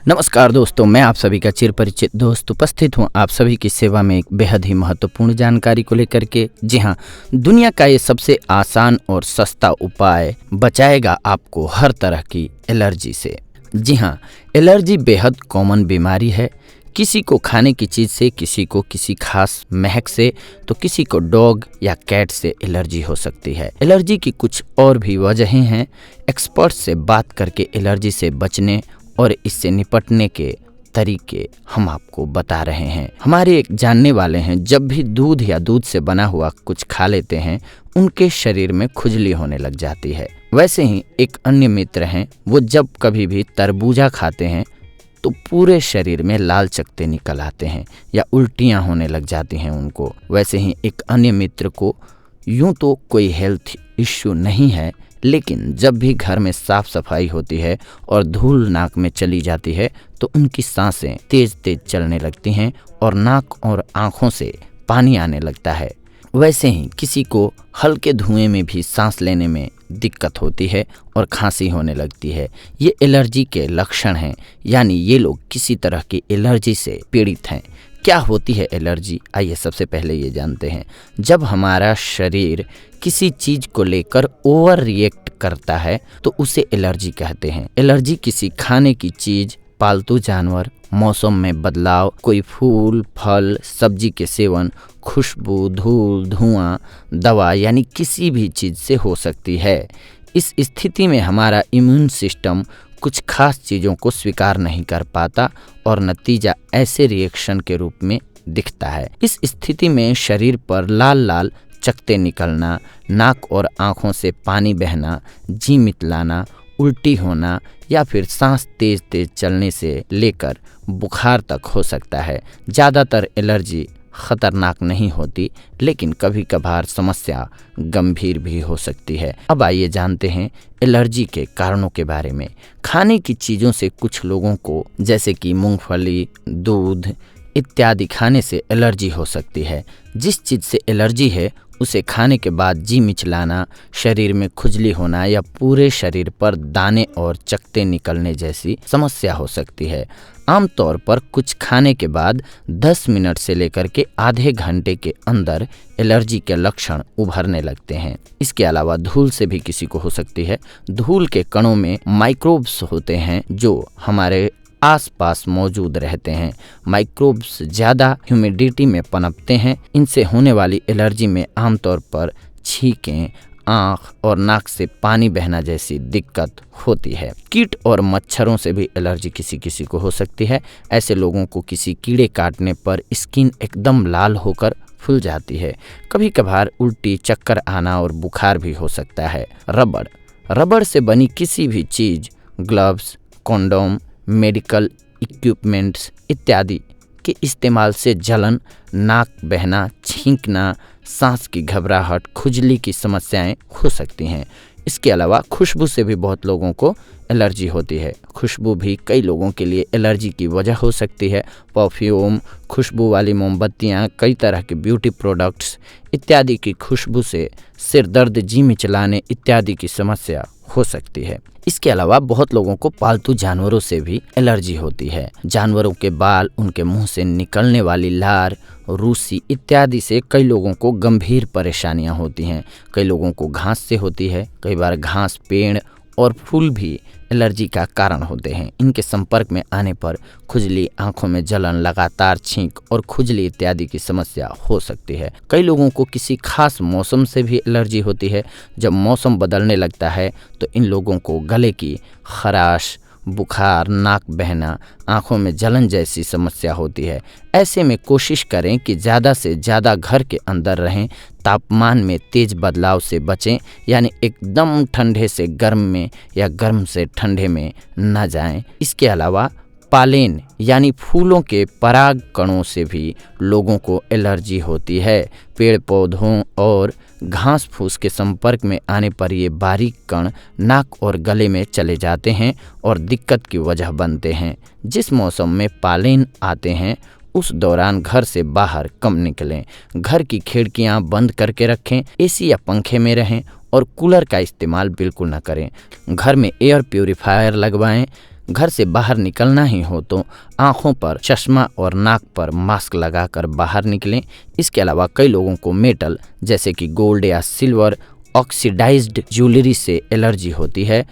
नमस्कार दोस्तों, मैं आप सभी का चिर परिचित दोस्त उपस्थित हूँ आप सभी की सेवा में एक बेहद ही महत्वपूर्ण जानकारी को लेकर के। जी हाँ, दुनिया का ये सबसे आसान और सस्ता उपाय बचाएगा आपको हर तरह की एलर्जी से। जी हाँ, एलर्जी बेहद कॉमन बीमारी है। किसी को खाने की चीज़ से, किसी को किसी खास महक से, तो किसी को डॉग या कैट से एलर्जी हो सकती है। एलर्जी की कुछ और भी वजहें हैं। एक्सपर्ट से बात करके एलर्जी से बचने और इससे निपटने के तरीके हम आपको बता रहे हैं। हमारे एक जानने वाले हैं, जब भी दूध या दूध से बना हुआ कुछ खा लेते हैं उनके शरीर में खुजली होने लग जाती है। वैसे ही एक अन्य मित्र हैं, वो जब कभी भी तरबूजा खाते हैं तो पूरे शरीर में लाल चकत्ते निकल आते हैं या उल्टियां होने लग जाती हैं उनको। वैसे ही एक अन्य मित्र को यूं तो कोई हेल्थ इश्यू नहीं है, लेकिन जब भी घर में साफ सफाई होती है और धूल नाक में चली जाती है तो उनकी सांसें तेज तेज चलने लगती हैं और नाक और आंखों से पानी आने लगता है। वैसे ही किसी को हल्के धुएं में भी सांस लेने में दिक्कत होती है और खांसी होने लगती है। ये एलर्जी के लक्षण हैं, यानी ये लोग किसी तरह की एलर्जी से पीड़ित हैं। क्या होती है एलर्जी? आइए सबसे पहले ये जानते हैं। जब हमारा शरीर किसी चीज को लेकर ओवर रिएक्ट करता है तो उसे एलर्जी कहते हैं। एलर्जी किसी खाने की चीज, पालतू जानवर, मौसम में बदलाव, कोई फूल, फल, सब्जी के सेवन, खुशबू, धूल, धुआं, दवा यानी किसी भी चीज से हो सकती है। इस स्थिति में हमारा इम्यून सिस्टम कुछ खास चीज़ों को स्वीकार नहीं कर पाता और नतीजा ऐसे रिएक्शन के रूप में दिखता है। इस स्थिति में शरीर पर लाल लाल चकत्ते निकलना, नाक और आँखों से पानी बहना, जी मितलाना, उल्टी होना या फिर सांस तेज तेज चलने से लेकर बुखार तक हो सकता है। ज़्यादातर एलर्जी खतरनाक नहीं होती, लेकिन कभी कभार समस्या गंभीर भी हो सकती है। अब आइए जानते हैं एलर्जी के कारणों के बारे में। खाने की चीज़ों से कुछ लोगों को, जैसे कि मूंगफली, दूध इत्यादि खाने से एलर्जी हो सकती है। जिस चीज़ से एलर्जी है उसे खाने के बाद जी मिचलाना, शरीर में खुजली होना या पूरे शरीर पर दाने और चकत्ते निकलने जैसी समस्या हो सकती है। आमतौर पर कुछ खाने के बाद 10 मिनट से लेकर के आधे घंटे के अंदर एलर्जी के लक्षण उभरने लगते हैं। इसके अलावा धूल से भी किसी को हो सकती है। धूल के कणों में माइक्रोब्स होते हैं जो हमारे आसपास मौजूद रहते हैं। माइक्रोब्स ज़्यादा ह्यूमिडिटी में पनपते हैं। इनसे होने वाली एलर्जी में आमतौर पर छींकें, आँख और नाक से पानी बहना जैसी दिक्कत होती है। कीट और मच्छरों से भी एलर्जी किसी किसी को हो सकती है। ऐसे लोगों को किसी कीड़े काटने पर स्किन एकदम लाल होकर फूल जाती है। कभी कभार उल्टी, चक्कर आना और बुखार भी हो सकता है। रबड़ से बनी किसी भी चीज़, ग्लव्स, कॉन्डोम, मेडिकल इक्विपमेंट्स इत्यादि के इस्तेमाल से जलन, नाक बहना, छींकना, सांस की घबराहट, खुजली की समस्याएं हो सकती हैं। इसके अलावा खुशबू से भी बहुत लोगों को एलर्जी होती है। खुशबू भी कई लोगों के लिए एलर्जी की वजह हो सकती है। परफ्यूम, खुशबू वाली मोमबत्तियाँ, कई तरह के ब्यूटी प्रोडक्ट्स इत्यादि की खुशबू से सिर दर्द, जी मिचलाने इत्यादि की समस्या हो सकती है। इसके अलावा बहुत लोगों को पालतू जानवरों से भी एलर्जी होती है। जानवरों के बाल, उनके मुंह से निकलने वाली लार, रूसी इत्यादि से कई लोगों को गंभीर परेशानियां होती हैं। कई लोगों को घास से होती है। कई बार घास, पेड़ और फूल भी एलर्जी का कारण होते हैं। इनके संपर्क में आने पर खुजली, आंखों में जलन, लगातार छींक और खुजली इत्यादि की समस्या हो सकती है। कई लोगों को किसी खास मौसम से भी एलर्जी होती है। जब मौसम बदलने लगता है तो इन लोगों को गले की खराश, बुखार, नाक बहना, आंखों में जलन जैसी समस्या होती है। ऐसे में कोशिश करें कि ज़्यादा से ज़्यादा घर के अंदर रहें। तापमान में तेज बदलाव से बचें, यानी एकदम ठंडे से गर्म में या गर्म से ठंडे में न जाएं। इसके अलावा पालेन यानी फूलों के पराग कणों से भी लोगों को एलर्जी होती है। पेड़ पौधों और घास फूस के संपर्क में आने पर ये बारीक कण नाक और गले में चले जाते हैं और दिक्कत की वजह बनते हैं। जिस मौसम में पालेन आते हैं उस दौरान घर से बाहर कम निकलें। घर की खिड़कियां बंद करके रखें। एसी या पंखे में रहें और कूलर का इस्तेमाल बिल्कुल न करें। घर में एयर प्यूरिफायर लगवाएं। घर से बाहर निकलना ही हो तो आंखों पर चश्मा और नाक पर मास्क लगाकर बाहर निकलें। इसके अलावा कई लोगों को मेटल जैसे कि गोल्ड या सिल्वर ऑक्सीडाइज्ड ज्वेलरी से एलर्जी होती है,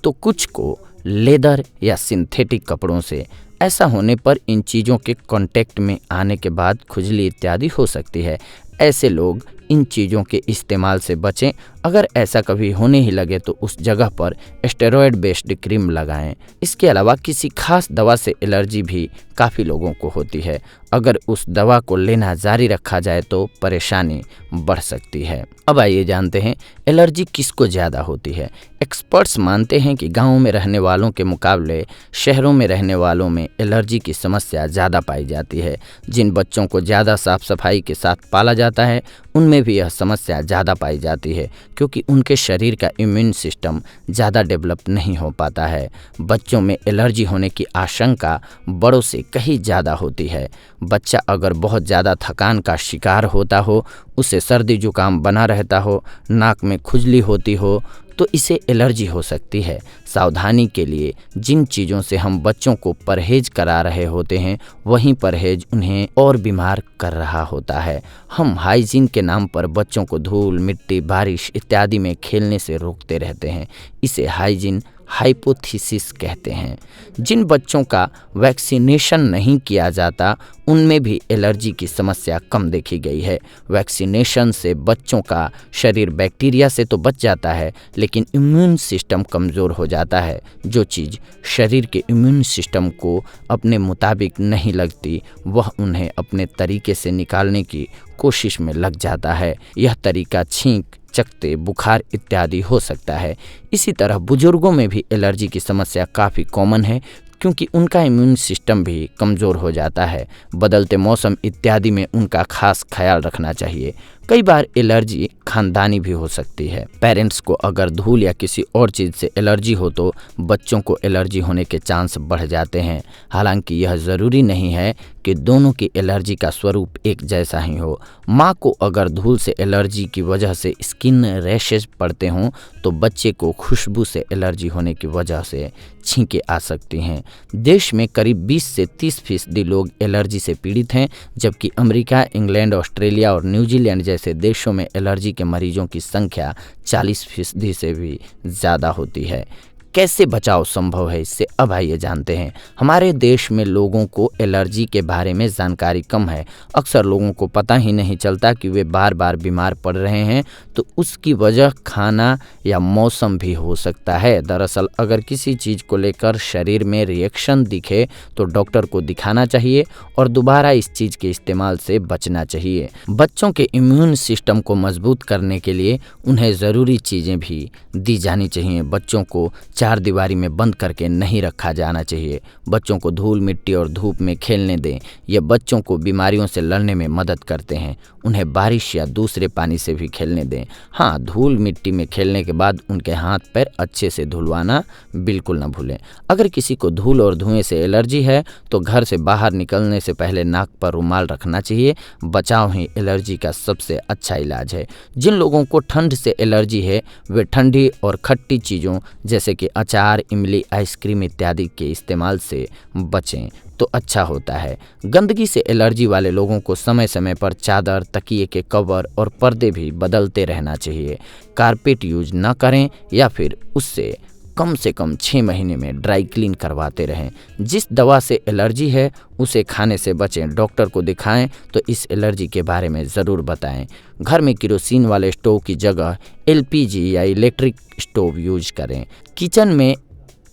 तो कुछ को लेदर या सिंथेटिक कपड़ों से। ऐसा होने पर इन चीज़ों के कांटेक्ट में आने के बाद खुजली इत्यादि हो सकती है। ऐसे लोग इन चीज़ों के इस्तेमाल से बचें। अगर ऐसा कभी होने ही लगे तो उस जगह पर स्टेरॉयड बेस्ड क्रीम लगाएं। इसके अलावा किसी खास दवा से एलर्जी भी काफ़ी लोगों को होती है। अगर उस दवा को लेना जारी रखा जाए तो परेशानी बढ़ सकती है। अब आइए जानते हैं एलर्जी किसको ज़्यादा होती है। एक्सपर्ट्स मानते हैं कि गाँव में रहने वालों के मुकाबले शहरों में रहने वालों में एलर्जी की समस्या ज़्यादा पाई जाती है। जिन बच्चों को ज़्यादा साफ सफाई के साथ पाला जाता है उनमें भी यह समस्या ज़्यादा पाई जाती है, क्योंकि उनके शरीर का इम्यून सिस्टम ज़्यादा डेवलप नहीं हो पाता है। बच्चों में एलर्जी होने की आशंका बड़ों से कहीं ज़्यादा होती है। बच्चा अगर बहुत ज़्यादा थकान का शिकार होता हो, उसे सर्दी जुकाम बना रहता हो, नाक में खुजली होती हो, तो इसे एलर्जी हो सकती है। सावधानी के लिए जिन चीज़ों से हम बच्चों को परहेज करा रहे होते हैं वही परहेज उन्हें और बीमार कर रहा होता है। हम हाइजीन के नाम पर बच्चों को धूल, मिट्टी, बारिश इत्यादि में खेलने से रोकते रहते हैं। इसे हाइजीन हाइपोथीसिस कहते हैं। जिन बच्चों का वैक्सीनेशन नहीं किया जाता उनमें भी एलर्जी की समस्या कम देखी गई है। वैक्सीनेशन से बच्चों का शरीर बैक्टीरिया से तो बच जाता है, लेकिन इम्यून सिस्टम कमज़ोर हो जाता है। जो चीज़ शरीर के इम्यून सिस्टम को अपने मुताबिक नहीं लगती वह उन्हें अपने तरीके से निकालने की कोशिश में लग जाता है। यह तरीका छींक, चकत्ते, बुखार इत्यादि हो सकता है। इसी तरह बुजुर्गों में भी एलर्जी की समस्या काफ़ी कॉमन है, क्योंकि उनका इम्यून सिस्टम भी कमज़ोर हो जाता है। बदलते मौसम इत्यादि में उनका खास ख्याल रखना चाहिए। कई बार एलर्जी खानदानी भी हो सकती है। पेरेंट्स को अगर धूल या किसी और चीज़ से एलर्जी हो तो बच्चों को एलर्जी होने के चांस बढ़ जाते हैं। हालांकि यह ज़रूरी नहीं है कि दोनों की एलर्जी का स्वरूप एक जैसा ही हो। माँ को अगर धूल से एलर्जी की वजह से स्किन रैशेज पड़ते हों तो बच्चे को खुशबू से एलर्जी होने की वजह से छींकें आ सकती हैं। देश में करीब 20 से 30% लोग एलर्जी से पीड़ित हैं, जबकि अमेरिका, इंग्लैंड, ऑस्ट्रेलिया और न्यूजीलैंड जैसे देशों में एलर्जी के मरीजों की संख्या 40% से भी ज़्यादा होती है। कैसे बचाव संभव है, इससे अब आइए जानते हैं। हमारे देश में लोगों को एलर्जी के बारे में जानकारी कम है। अक्सर लोगों को पता ही नहीं चलता कि वे बार बार बीमार पड़ रहे हैं, तो उसकी वजह खाना या मौसम भी हो सकता है। दरअसल अगर किसी चीज़ को लेकर शरीर में रिएक्शन दिखे तो डॉक्टर को दिखाना चाहिए और दोबारा इस चीज़ के इस्तेमाल से बचना चाहिए। बच्चों के इम्यून सिस्टम को मजबूत करने के लिए उन्हें ज़रूरी चीज़ें भी दी जानी चाहिए। बच्चों को चार दीवारी में बंद करके नहीं रखा जाना चाहिए। बच्चों को धूल, मिट्टी और धूप में खेलने दें। ये बच्चों को बीमारियों से लड़ने में मदद करते हैं। उन्हें बारिश या दूसरे पानी से भी खेलने दें। हाँ, धूल मिट्टी में खेलने के बाद उनके हाथ पैर अच्छे से धुलवाना बिल्कुल न भूलें। अगर किसी को धूल और धुएं से एलर्जी है तो घर से बाहर निकलने से पहले नाक पर रुमाल रखना चाहिए। बचाव ही एलर्जी का सबसे अच्छा इलाज है। जिन लोगों को ठंड से एलर्जी है वे ठंडी और खट्टी चीज़ों जैसे कि अचार, इमली, आइसक्रीम इत्यादि के इस्तेमाल से बचें तो अच्छा होता है। गंदगी से एलर्जी वाले लोगों को समय समय पर चादर, तकिए के कवर और पर्दे भी बदलते रहना चाहिए। कारपेट यूज न करें या फिर उससे कम से कम 6 महीने में ड्राई क्लीन करवाते रहें। जिस दवा से एलर्जी है उसे खाने से बचें। डॉक्टर को दिखाएं तो इस एलर्जी के बारे में ज़रूर बताएं। घर में केरोसिन वाले स्टोव की जगह एलपीजी या इलेक्ट्रिक स्टोव यूज करें। किचन में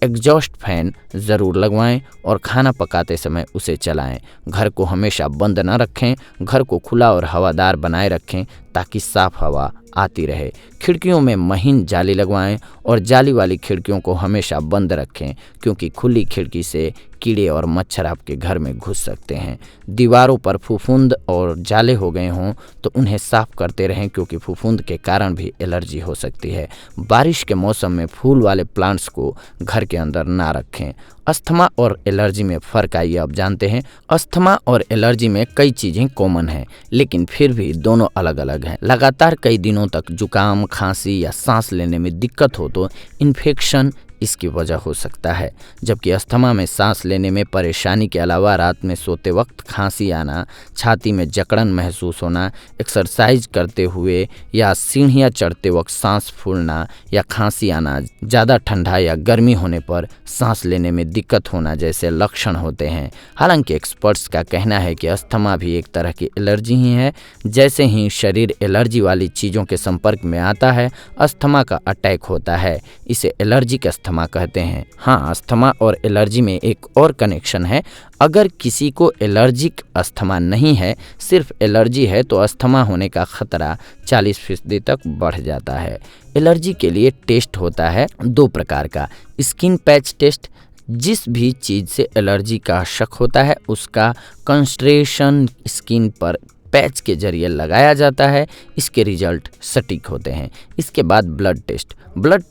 एग्जॉस्ट फैन ज़रूर लगवाएं और खाना पकाते समय उसे चलाएं। घर को हमेशा बंद न रखें। घर को खुला और हवादार बनाए रखें ताकि साफ हवा आती रहे। खिड़कियों में महीन जाली लगवाएं और जाली वाली खिड़कियों को हमेशा बंद रखें, क्योंकि खुली खिड़की से कीड़े और मच्छर आपके घर में घुस सकते हैं। दीवारों पर फफूंद और जाले हो गए हों तो उन्हें साफ करते रहें, क्योंकि फफूंद के कारण भी एलर्जी हो सकती है। बारिश के मौसम में फूल वाले प्लांट्स को घर के अंदर ना रखें। अस्थमा और एलर्जी में फ़र्क आइए अब जानते हैं। अस्थमा और एलर्जी में कई चीज़ें कॉमन हैं, लेकिन फिर भी दोनों अलग अलग हैं। लगातार कई दिनों तक जुकाम, खांसी या सांस लेने में दिक्कत हो तो इन्फेक्शन इसकी वजह हो सकता है। जबकि अस्थमा में सांस लेने में परेशानी के अलावा रात में सोते वक्त खांसी आना, छाती में जकड़न महसूस होना, एक्सरसाइज करते हुए या सीढ़ियाँ चढ़ते वक्त सांस फूलना या खांसी आना, ज़्यादा ठंडा या गर्मी होने पर सांस लेने में दिक्कत होना जैसे लक्षण होते हैं। हालांकि एक्सपर्ट्स का कहना है कि अस्थमा भी एक तरह की एलर्जी ही है। जैसे ही शरीर एलर्जी वाली चीज़ों के संपर्क में आता है, अस्थमा का अटैक होता है। इसे एलर्जिक अस्थमा कहते हैं। हाँ, अस्थमा और एलर्जी में एक और कनेक्शन है। अगर किसी को एलर्जिक अस्थमा नहीं है, सिर्फ एलर्जी है, तो अस्थमा होने का खतरा 40% तक बढ़ जाता है। एलर्जी के लिए टेस्ट होता है 2 प्रकार का। स्किन पैच टेस्ट, जिस भी चीज़ से एलर्जी का शक होता है उसका कंसंट्रेशन स्किन पर पैच के जरिए लगाया जाता है। इसके रिजल्ट सटीक होते हैं। इसके बाद ब्लड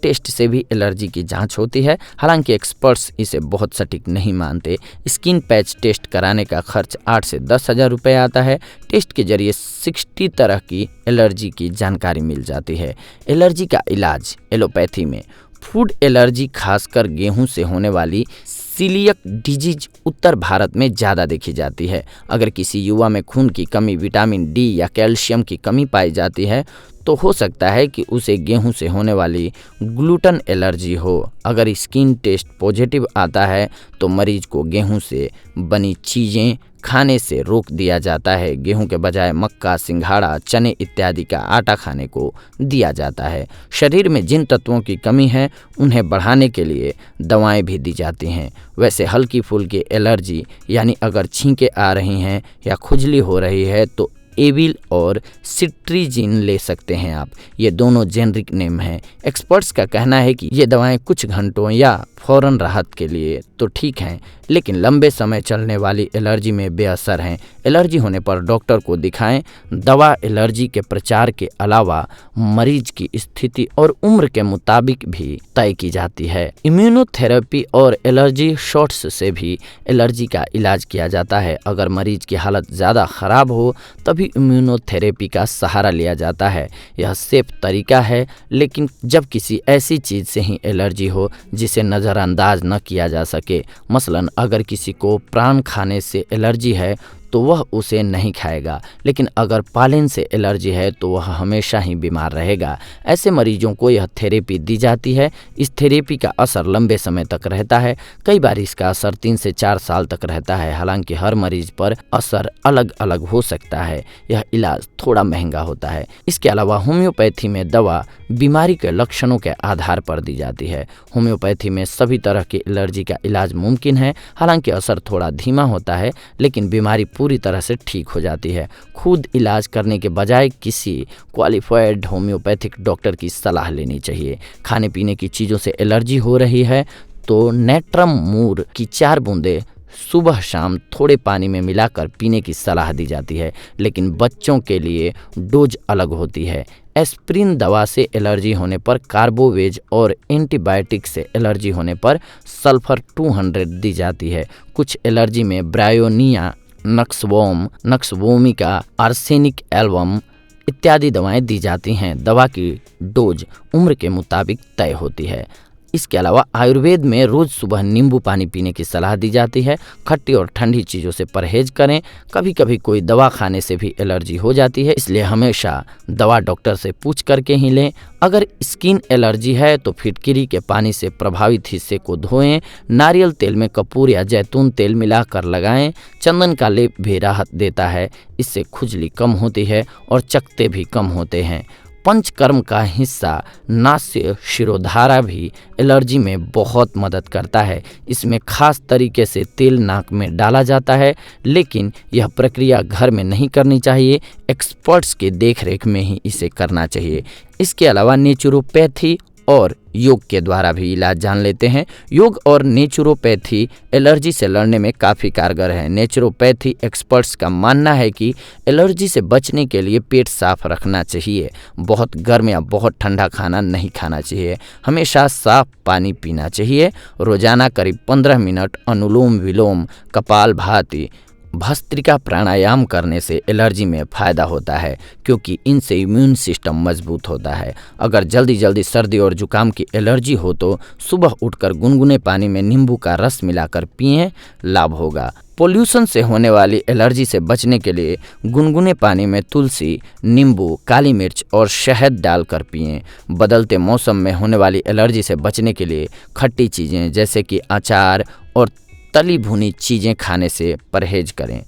टेस्ट से भी एलर्जी की जांच होती है। हालांकि एक्सपर्ट्स इसे बहुत सटीक नहीं मानते। स्किन पैच टेस्ट कराने का खर्च 8 से 10 हज़ार रुपये आता है। टेस्ट के जरिए 60 तरह की एलर्जी की जानकारी मिल जाती है। एलर्जी का इलाज एलोपैथी में फूड एलर्जी, खासकर गेहूं से होने वाली सीलियक डिजीज उत्तर भारत में ज़्यादा देखी जाती है। अगर किसी युवा में खून की कमी, विटामिन डी या कैल्शियम की कमी पाई जाती है तो हो सकता है कि उसे गेहूं से होने वाली ग्लूटन एलर्जी हो। अगर स्किन टेस्ट पॉजिटिव आता है तो मरीज को गेहूं से बनी चीज़ें खाने से रोक दिया जाता है। गेहूं के बजाय मक्का, सिंघाड़ा, चने इत्यादि का आटा खाने को दिया जाता है। शरीर में जिन तत्वों की कमी है उन्हें बढ़ाने के लिए दवाएं भी दी जाती हैं। वैसे हल्की फुल्की एलर्जी यानी अगर छींकें आ रही हैं या खुजली हो रही है तो एविल और सिट्रीजिन ले सकते हैं आप। ये दोनों जेनरिक नेम हैं। एक्सपर्ट्स का कहना है कि ये दवाएं कुछ घंटों या फौरन राहत के लिए तो ठीक हैं, लेकिन लंबे समय चलने वाली एलर्जी में बेअसर हैं। एलर्जी होने पर डॉक्टर को दिखाएं। दवा एलर्जी के प्रचार के अलावा मरीज की स्थिति और उम्र के मुताबिक भी तय की जाती है। इम्यूनोथेरेपी और एलर्जी शॉट्स से भी एलर्जी का इलाज किया जाता है। अगर मरीज की हालत ज़्यादा खराब हो तभी इम्यूनोथेरेपी का सहारा लिया जाता है। यह सेफ तरीका है, लेकिन जब किसी ऐसी चीज़ से ही एलर्जी हो जिसे नज़रअंदाज न किया जा सके, मसलन अगर किसी को प्राण खाने से एलर्जी है तो वह उसे नहीं खाएगा, लेकिन अगर पालन से एलर्जी है तो वह हमेशा ही बीमार रहेगा। ऐसे मरीजों को यह थेरेपी दी जाती है। इस थेरेपी का असर लंबे समय तक रहता है। कई बार इसका असर 3 से 4 साल तक रहता है। हालांकि हर मरीज पर असर अलग अलग हो सकता है। यह इलाज थोड़ा महंगा होता है। इसके अलावा होम्योपैथी में दवा बीमारी के लक्षणों के आधार पर दी जाती है। होम्योपैथी में सभी तरह की एलर्जी का इलाज मुमकिन है। हालांकि असर थोड़ा धीमा होता है, लेकिन बीमारी पूरी तरह से ठीक हो जाती है। खुद इलाज करने के बजाय किसी क्वालिफाइड होम्योपैथिक डॉक्टर की सलाह लेनी चाहिए। खाने पीने की चीज़ों से एलर्जी हो रही है तो नेट्रम मूर की 4 बूंदें सुबह शाम थोड़े पानी में मिलाकर पीने की सलाह दी जाती है, लेकिन बच्चों के लिए डोज अलग होती है। एस्प्रिन दवा से एलर्जी होने पर कार्बोवेज और एंटीबायोटिक से एलर्जी होने पर सल्फर 200 दी जाती है। कुछ एलर्जी में ब्रायोनिया, नक्सवोमिका, आर्सेनिक एल्बम इत्यादि दवाएं दी जाती हैं। दवा की डोज उम्र के मुताबिक तय होती है। इसके अलावा आयुर्वेद में रोज़ सुबह नींबू पानी पीने की सलाह दी जाती है। खट्टी और ठंडी चीज़ों से परहेज करें। कभी कभी कोई दवा खाने से भी एलर्जी हो जाती है, इसलिए हमेशा दवा डॉक्टर से पूछ करके ही लें। अगर स्किन एलर्जी है तो फिटकिरी के पानी से प्रभावित हिस्से को धोएं। नारियल तेल में कपूर या जैतून तेल मिलाकर लगाएं। चंदन का लेप भी राहत देता है। इससे खुजली कम होती है और चकत्ते भी कम होते हैं। पंचकर्म का हिस्सा नास्य शिरोधारा भी एलर्जी में बहुत मदद करता है। इसमें खास तरीके से तेल नाक में डाला जाता है, लेकिन यह प्रक्रिया घर में नहीं करनी चाहिए। एक्सपर्ट्स के देखरेख में ही इसे करना चाहिए। इसके अलावा नेचुरोपैथी और योग के द्वारा भी इलाज जान लेते हैं। योग और नेचुरोपैथी एलर्जी से लड़ने में काफ़ी कारगर है। नेचुरोपैथी एक्सपर्ट्स का मानना है कि एलर्जी से बचने के लिए पेट साफ रखना चाहिए। बहुत गर्म या बहुत ठंडा खाना नहीं खाना चाहिए। हमेशा साफ पानी पीना चाहिए। रोजाना करीब 15 मिनट अनुलोम विलोम, कपालभाति भस्त्रिका प्राणायाम करने से एलर्जी में फ़ायदा होता है, क्योंकि इनसे इम्यून सिस्टम मजबूत होता है। अगर जल्दी जल्दी सर्दी और जुकाम की एलर्जी हो तो सुबह उठकर गुनगुने पानी में नींबू का रस मिलाकर पिएं, लाभ होगा। पोल्यूशन से होने वाली एलर्जी से बचने के लिए गुनगुने पानी में तुलसी, नींबू, काली मिर्च और शहद डालकर पिएं। बदलते मौसम में होने वाली एलर्जी से बचने के लिए खट्टी चीज़ें जैसे कि अचार और तली भुनी चीज़ें खाने से परहेज करें।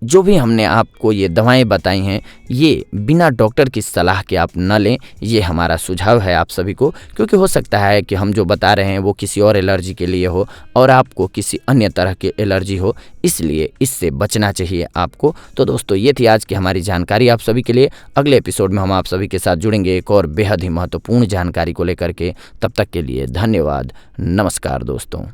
जो भी हमने आपको ये दवाएं बताई हैं, ये बिना डॉक्टर की सलाह के आप न लें। ये हमारा सुझाव है आप सभी को, क्योंकि हो सकता है कि हम जो बता रहे हैं वो किसी और एलर्जी के लिए हो और आपको किसी अन्य तरह की एलर्जी हो, इसलिए इससे बचना चाहिए आपको। तो दोस्तों, ये थी आज की हमारी जानकारी आप सभी के लिए। अगले एपिसोड में हम आप सभी के साथ जुड़ेंगे एक और बेहद ही महत्वपूर्ण जानकारी को लेकर के। तब तक के लिए धन्यवाद। नमस्कार दोस्तों।